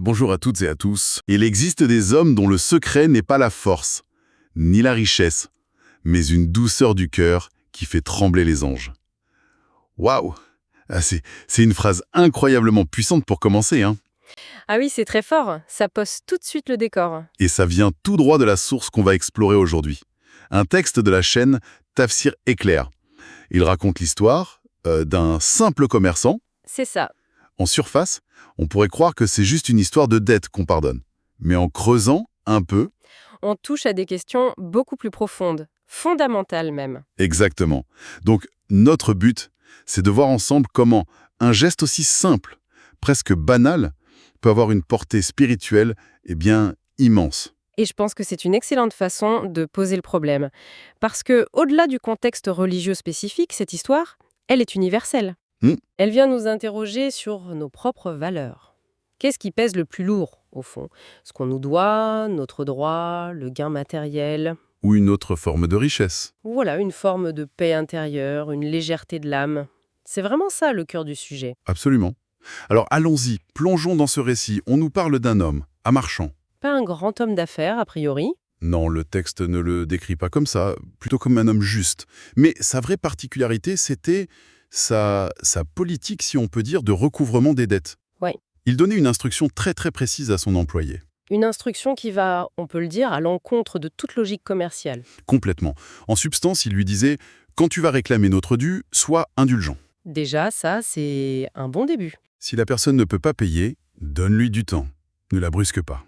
Bonjour à toutes et à tous. Il existe des hommes dont le secret n'est pas la force, ni la richesse, mais une douceur du cœur qui fait trembler les anges. Waouh! C'est une phrase incroyablement puissante pour commencer, hein. Ah oui, c'est très fort, ça pose tout de suite le décor. Et ça vient tout droit de la source qu'on va explorer aujourd'hui. Un texte de la chaîne Tafsir Éclair. Il raconte l'histoire d'un simple commerçant. C'est ça. En surface, on pourrait croire que c'est juste une histoire de dette qu'on pardonne. Mais en creusant un peu, On touche à des questions beaucoup plus profondes, fondamentales même. exactement. Donc, notre but, c'est de voir ensemble comment un geste aussi simple, presque banal, peut avoir une portée spirituelle, immense. Et je pense que c'est une excellente façon de poser le problème. Parce que, au-delà du contexte religieux spécifique, cette histoire, elle est universelle. Hmm. Elle vient nous interroger sur nos propres valeurs. Qu'est-ce qui pèse le plus lourd, au fond? Ce qu'on nous doit, notre droit, le gain matériel. Ou une autre forme de richesse. Voilà, une forme de paix intérieure, une légèreté de l'âme. C'est vraiment ça le cœur du sujet. Absolument. Alors allons-y, plongeons dans ce récit. On nous parle d'un homme, un marchand. Pas un grand homme d'affaires, a priori. Non, le texte ne le décrit pas comme ça, plutôt comme un homme juste. Mais sa vraie particularité, c'était sa politique, si on peut dire, de recouvrement des dettes. Ouais. Il donnait une instruction très très précise à son employé. Une instruction qui va, on peut le dire, à l'encontre de toute logique commerciale. Complètement. En substance, il lui disait « Quand tu vas réclamer notre dû, sois indulgent. Déjà, ça, c'est un bon début. Si la personne ne peut pas payer, donne-lui du temps. Ne la brusque pas.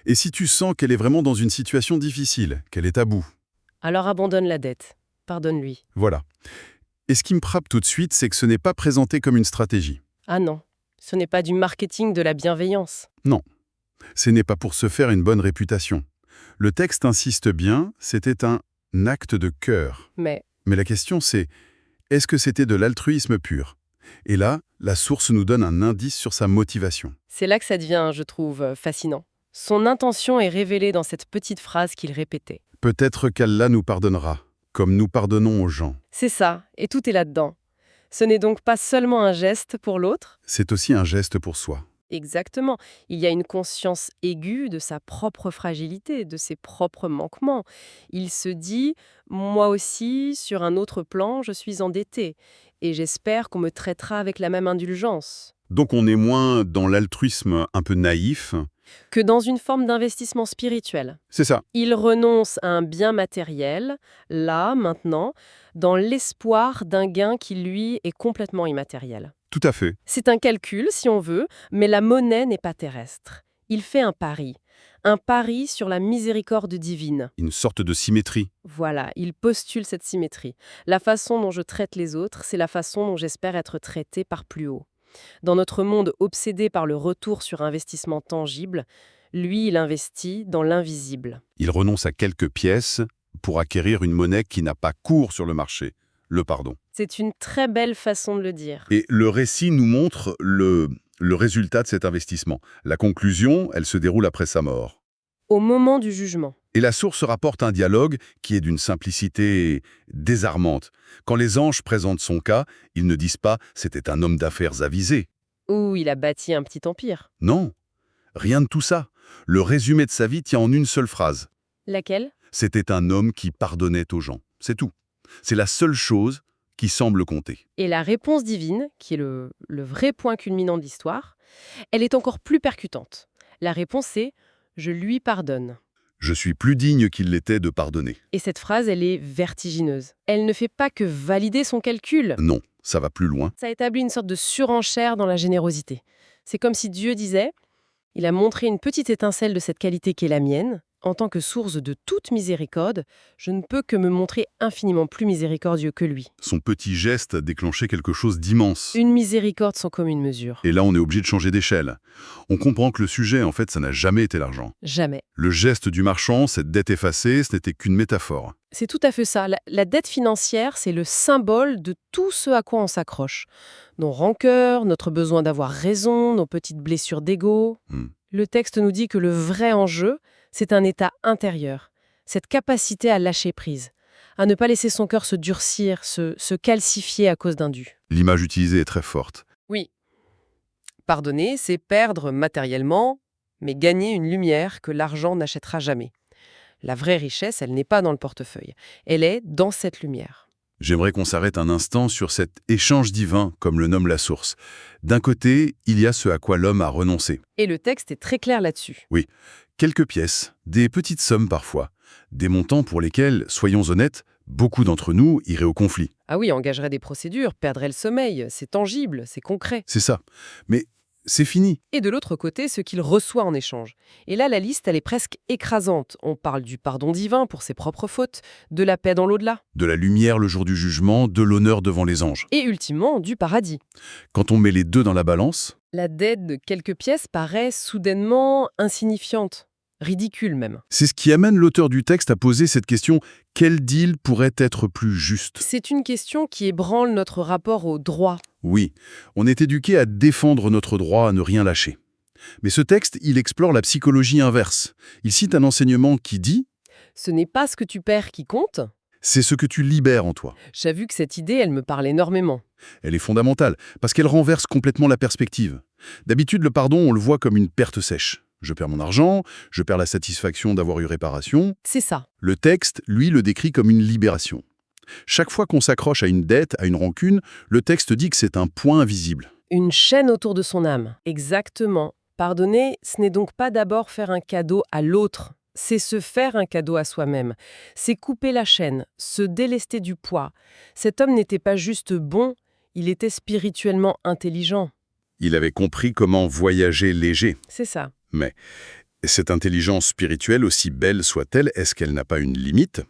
Et si tu sens qu'elle est vraiment dans une situation difficile, qu'elle est à bout, Alors abandonne la dette. Pardonne-lui. voilà. Et ce qui me frappe tout de suite, c'est que ce n'est pas présenté comme une stratégie. Ah non, ce n'est pas du marketing de la bienveillance. Non. Ce n'est pas pour se faire une bonne réputation. Le texte insiste bien, c'était un acte de cœur. Mais Mais la question c'est, est-ce que c'était de l'altruisme pur? Et là, la source nous donne un indice sur sa motivation. c'est là que ça devient, je trouve, fascinant. Son intention est révélée dans cette petite phrase qu'il répétait. Peut-être qu'Allah nous pardonnera, comme nous pardonnons aux gens. C'est ça, et tout est là-dedans. Ce n'est donc pas seulement un geste pour l'autre. C'est aussi un geste pour soi. Exactement. Il y a une conscience aiguë de sa propre fragilité, de ses propres manquements. Il se dit « Moi aussi, sur un autre plan, je suis endetté. Et j'espère qu'on me traitera avec la même indulgence. Donc on est moins dans l'altruisme un peu naïf. » Que dans une forme d'investissement spirituel. C'est ça. Il renonce à un bien matériel, là, maintenant, dans l'espoir d'un gain qui, lui, est complètement immatériel. Tout à fait. C'est un calcul, si on veut, mais la monnaie n'est pas terrestre. Il fait un pari sur la miséricorde divine. Une sorte de symétrie. Voilà, il postule cette symétrie. La façon dont je traite les autres, c'est la façon dont j'espère être traité par plus haut. Dans notre monde obsédé par le retour sur investissement tangible, lui, il investit dans l'invisible. Il renonce à quelques pièces pour acquérir une monnaie qui n'a pas cours sur le marché, le pardon. C'est une très belle façon de le dire. Et le récit nous montre le résultat de cet investissement. La conclusion, elle se déroule après sa mort. Au moment du jugement. Et la source rapporte un dialogue qui est d'une simplicité désarmante. Quand les anges présentent son cas, ils ne disent pas « c'était un homme d'affaires avisé ». Où il a bâti un petit empire. Non, rien de tout ça. Le résumé de sa vie tient en une seule phrase. Laquelle? C'était un homme qui pardonnait aux gens. C'est tout. C'est la seule chose qui semble compter. Et la réponse divine, qui est le vrai point culminant de l'histoire, elle est encore plus percutante. La réponse est « je lui pardonne ». Je suis plus digne qu'il l'était de pardonner. Et cette phrase, elle est vertigineuse. Elle ne fait pas que valider son calcul. Non, ça va plus loin. Ça établit une sorte de surenchère dans la générosité. C'est comme si Dieu disait « il a montré une petite étincelle de cette qualité qui est la mienne. En tant que source de toute miséricorde, je ne peux que me montrer infiniment plus miséricordieux que lui. » Son petit geste a déclenché quelque chose d'immense. Une miséricorde sans commune mesure. Et là, on est obligé de changer d'échelle. On comprend que le sujet, en fait, ça n'a jamais été l'argent. Jamais. Le geste du marchand, cette dette effacée, ce n'était qu'une métaphore. C'est tout à fait ça. La dette financière, c'est le symbole de tout ce à quoi on s'accroche. Nos rancœurs, notre besoin d'avoir raison, nos petites blessures d'ego. Le texte nous dit que le vrai enjeu, c'est un état intérieur, cette capacité à lâcher prise, à ne pas laisser son cœur se durcir, se calcifier à cause d'un dû. L'image utilisée est très forte. Oui. Pardonner, c'est perdre matériellement, mais gagner une lumière que l'argent n'achètera jamais. La vraie richesse, elle n'est pas dans le portefeuille. Elle est dans cette lumière. J'aimerais qu'on s'arrête un instant sur cet échange divin, comme le nomme la source. D'un côté, il y a ce à quoi l'homme a renoncé. Et le texte est très clair là-dessus. Oui, quelques pièces, des petites sommes parfois, des montants pour lesquels, soyons honnêtes, beaucoup d'entre nous iraient au conflit. Ah oui, engagerait des procédures, perdrait le sommeil, c'est tangible, c'est concret. C'est ça. Mais c'est fini. Et de l'autre côté, ce qu'il reçoit en échange. Et là, la liste, elle est presque écrasante. On parle du pardon divin pour ses propres fautes, de la paix dans l'au-delà, De la lumière le jour du jugement, de l'honneur devant les anges. et ultimement, du paradis. Quand on met les deux dans la balance, La dette de quelques pièces paraît soudainement insignifiante, ridicule même. c'est ce qui amène l'auteur du texte à poser cette question: quel deal pourrait être plus juste? C'est une question qui ébranle notre rapport au droit. Oui, on est éduqué à défendre notre droit à ne rien lâcher. Mais ce texte, il explore la psychologie inverse. Il cite un enseignement qui dit Ce n'est pas ce que tu perds qui compte. « c'est ce que tu libères en toi J'ai vu que cette idée, elle me parle énormément. ». Elle est fondamentale, parce qu'elle renverse complètement la perspective. D'habitude, le pardon, on le voit comme une perte sèche. Je perds mon argent, je perds la satisfaction d'avoir eu réparation. C'est ça. Le texte, lui, le décrit comme une libération. Chaque fois qu'on s'accroche à une dette, à une rancune, le texte dit que c'est un point invisible. Une chaîne autour de son âme. Exactement. Pardonner, ce n'est donc pas d'abord faire un cadeau à l'autre. C'est se faire un cadeau à soi-même. C'est couper la chaîne, se délester du poids. Cet homme n'était pas juste bon, il était spirituellement intelligent. Il avait compris comment voyager léger. C'est ça. Mais cette intelligence spirituelle, aussi belle soit-elle, est-ce qu'elle n'a pas une limite?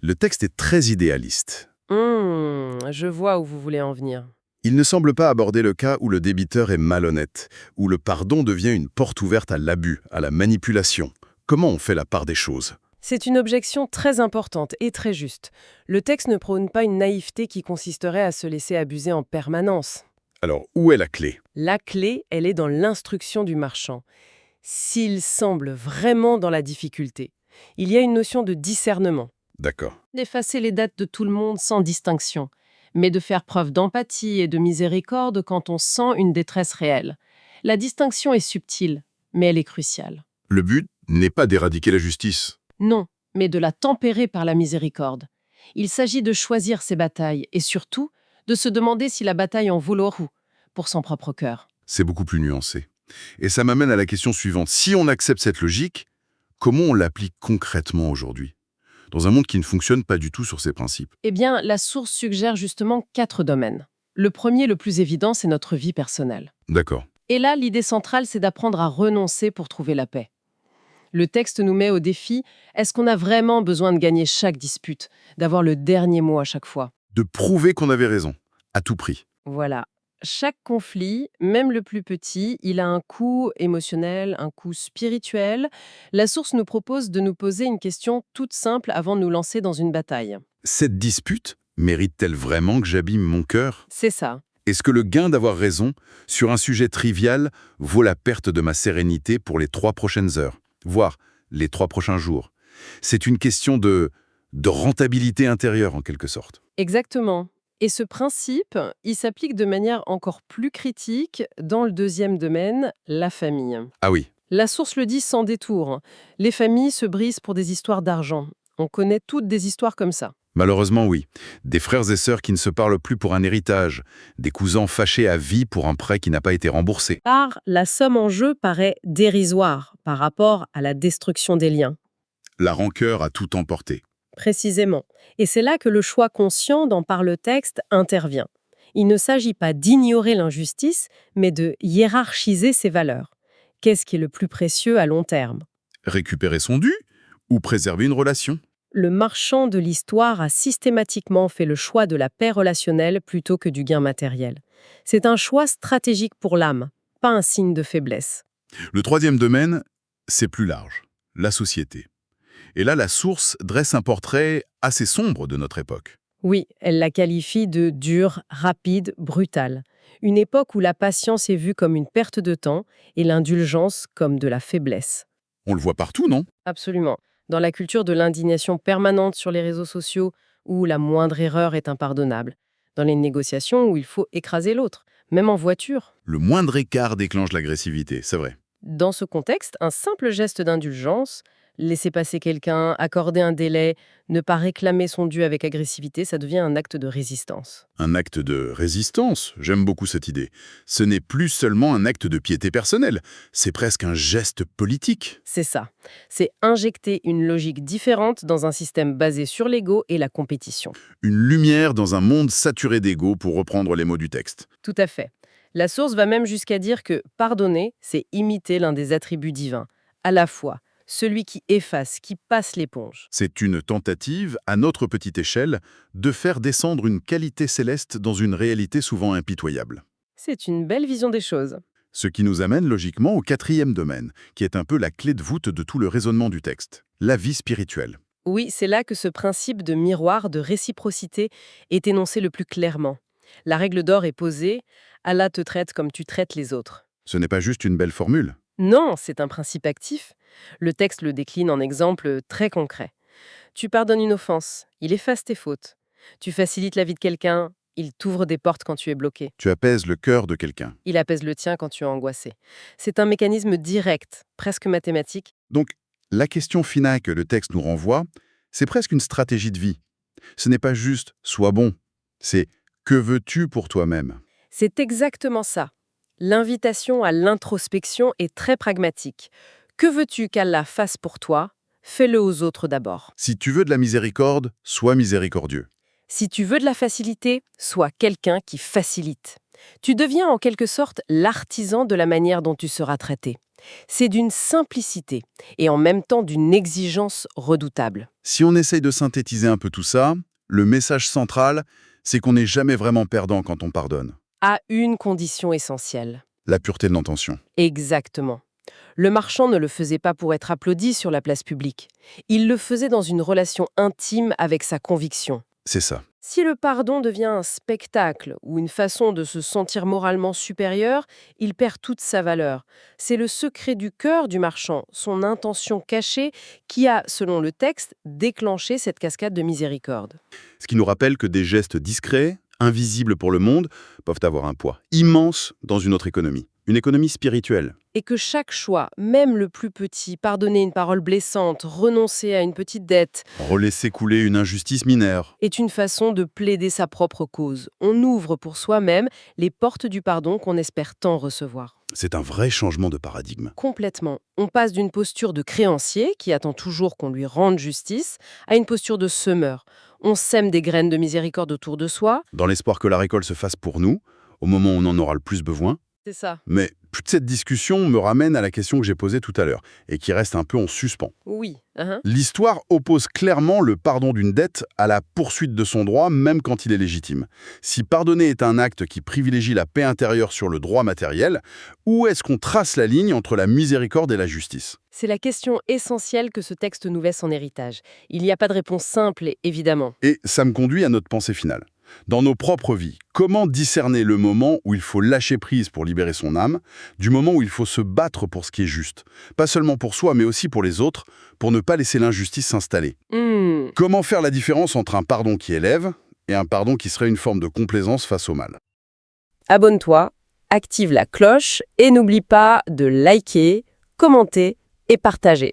Le texte est très idéaliste. Je vois où vous voulez en venir. Il ne semble pas aborder le cas où le débiteur est malhonnête, où le pardon devient une porte ouverte à l'abus, à la manipulation. Comment on fait la part des choses? C'est une objection très importante et très juste. Le texte ne prône pas une naïveté qui consisterait à se laisser abuser en permanence. Alors, où est la clé? La clé, elle est dans l'instruction du marchand. S'il semble vraiment dans la difficulté, il y a une notion de discernement. D'accord. D'effacer les dettes de tout le monde sans distinction, mais de faire preuve d'empathie et de miséricorde quand on sent une détresse réelle. La distinction est subtile, mais elle est cruciale. Le but n'est pas d'éradiquer la justice. Non, mais de la tempérer par la miséricorde. Il s'agit de choisir ses batailles et surtout de se demander si la bataille en vaut le coup pour son propre cœur. C'est beaucoup plus nuancé. Et ça m'amène à la question suivante. Si on accepte cette logique, comment on l'applique concrètement aujourd'hui, dans un monde qui ne fonctionne pas du tout sur ces principes? Eh bien, la source suggère justement 4 domaines. Le premier, le plus évident, c'est notre vie personnelle. D'accord. Et là, l'idée centrale, c'est d'apprendre à renoncer pour trouver la paix. Le texte nous met au défi, est-ce qu'on a vraiment besoin de gagner chaque dispute, d'avoir le dernier mot à chaque fois? De prouver qu'on avait raison, à tout prix. Voilà. Chaque conflit, même le plus petit, il a un coût émotionnel, un coût spirituel. La source nous propose de nous poser une question toute simple avant de nous lancer dans une bataille. Cette dispute mérite-t-elle vraiment que j'abîme mon cœur? C'est ça. Est-ce que le gain d'avoir raison sur un sujet trivial vaut la perte de ma sérénité pour les 3 prochaines heures, voire les 3 prochains jours? C'est une question de rentabilité intérieure en quelque sorte. Exactement. Et ce principe, il s'applique de manière encore plus critique dans le deuxième domaine, la famille. Ah oui, La source le dit sans détour. Les familles se brisent pour des histoires d'argent. On connaît toutes des histoires comme ça. malheureusement oui. Des frères et sœurs qui ne se parlent plus pour un héritage, des cousins fâchés à vie pour un prêt qui n'a pas été remboursé. Car la somme en jeu paraît dérisoire par rapport à la destruction des liens. La rancœur a tout emporté. Précisément. Et c'est là que le choix conscient dont parle le texte intervient. Il ne s'agit pas d'ignorer l'injustice, mais de hiérarchiser ses valeurs. Qu'est-ce qui est le plus précieux à long terme? Récupérer son dû ou préserver une relation? Le marchand de l'histoire a systématiquement fait le choix de la paix relationnelle plutôt que du gain matériel. C'est un choix stratégique pour l'âme, pas un signe de faiblesse. Le troisième domaine, c'est plus large, la société. Et là, la source dresse un portrait assez sombre de notre époque. Oui, elle la qualifie de dure, rapide, brutale. Une époque où la patience est vue comme une perte de temps et l'indulgence comme de la faiblesse. On le voit partout, non? Absolument. Dans la culture de l'indignation permanente sur les réseaux sociaux, où la moindre erreur est impardonnable. Dans les négociations où il faut écraser l'autre. même en voiture. Le moindre écart déclenche l'agressivité, c'est vrai. Dans ce contexte, un simple geste d'indulgence, laisser passer quelqu'un, accorder un délai, ne pas réclamer son dû avec agressivité, ça devient un acte de résistance. Un acte de résistance, j'aime beaucoup cette idée. Ce n'est plus seulement un acte de piété personnelle, c'est presque un geste politique. C'est ça. C'est injecter une logique différente dans un système basé sur l'ego et la compétition. Une lumière dans un monde saturé d'ego, pour reprendre les mots du texte. Tout à fait. La source va même jusqu'à dire que pardonner, c'est imiter l'un des attributs divins, à la fois celui qui efface, qui passe l'éponge. C'est une tentative, à notre petite échelle, de faire descendre une qualité céleste dans une réalité souvent impitoyable. C'est une belle vision des choses. Ce qui nous amène logiquement au 4e domaine, qui est un peu la clé de voûte de tout le raisonnement du texte, la vie spirituelle. Oui, c'est là que ce principe de miroir, de réciprocité, est énoncé le plus clairement. La règle d'or est posée, Allah te traite comme tu traites les autres. Ce n'est pas juste une belle formule. Non, c'est un principe actif. Le texte le décline en exemples très concrets. Tu pardonnes une offense, il efface tes fautes. Tu facilites la vie de quelqu'un, il t'ouvre des portes quand tu es bloqué. Tu apaises le cœur de quelqu'un. Il apaise le tien quand tu es angoissé. C'est un mécanisme direct, presque mathématique. Donc, la question finale que le texte nous renvoie, c'est presque une stratégie de vie. Ce n'est pas juste « sois bon », c'est « que veux-tu pour toi-même ». C'est exactement ça. L'invitation à l'introspection est très pragmatique. Que veux-tu qu'Allah fasse pour toi? Fais-le aux autres d'abord. Si tu veux de la miséricorde, sois miséricordieux. Si tu veux de la facilité, sois quelqu'un qui facilite. Tu deviens en quelque sorte l'artisan de la manière dont tu seras traité. C'est d'une simplicité et en même temps d'une exigence redoutable. Si on essaye de synthétiser un peu tout ça, le message central, c'est qu'on n'est jamais vraiment perdant quand on pardonne. À une condition essentielle. La pureté de l'intention. Exactement. Le marchand ne le faisait pas pour être applaudi sur la place publique. Il le faisait dans une relation intime avec sa conviction. C'est ça. Si le pardon devient un spectacle ou une façon de se sentir moralement supérieur, il perd toute sa valeur. C'est le secret du cœur du marchand, son intention cachée, qui a, selon le texte, déclenché cette cascade de miséricorde. Ce qui nous rappelle que des gestes discrets, invisibles pour le monde, peuvent avoir un poids immense dans une autre économie. Une économie spirituelle. Et que chaque choix, même le plus petit, pardonner une parole blessante, renoncer à une petite dette, Relaisser couler une injustice mineure. est une façon de plaider sa propre cause. On ouvre pour soi-même les portes du pardon qu'on espère tant recevoir. C'est un vrai changement de paradigme. Complètement. On passe d'une posture de créancier, qui attend toujours qu'on lui rende justice, à une posture de semeur. On sème des graines de miséricorde autour de soi. Dans l'espoir que la récolte se fasse pour nous, au moment où on en aura le plus besoin. C'est ça. Mais toute cette discussion me ramène à la question que j'ai posée tout à l'heure, et qui reste un peu en suspens. Oui. L'histoire oppose clairement le pardon d'une dette à la poursuite de son droit, même quand il est légitime. Si pardonner est un acte qui privilégie la paix intérieure sur le droit matériel, où est-ce qu'on trace la ligne entre la miséricorde et la justice? C'est la question essentielle que ce texte nous laisse en héritage. Il n'y a pas de réponse simple, évidemment. Et ça me conduit à notre pensée finale. Dans nos propres vies, comment discerner le moment où il faut lâcher prise pour libérer son âme, du moment où il faut se battre pour ce qui est juste? Pas seulement pour soi, mais aussi pour les autres, pour ne pas laisser l'injustice s'installer. Comment faire la différence entre un pardon qui élève et un pardon qui serait une forme de complaisance face au mal? Abonne-toi, active la cloche et n'oublie pas de liker, commenter et partager.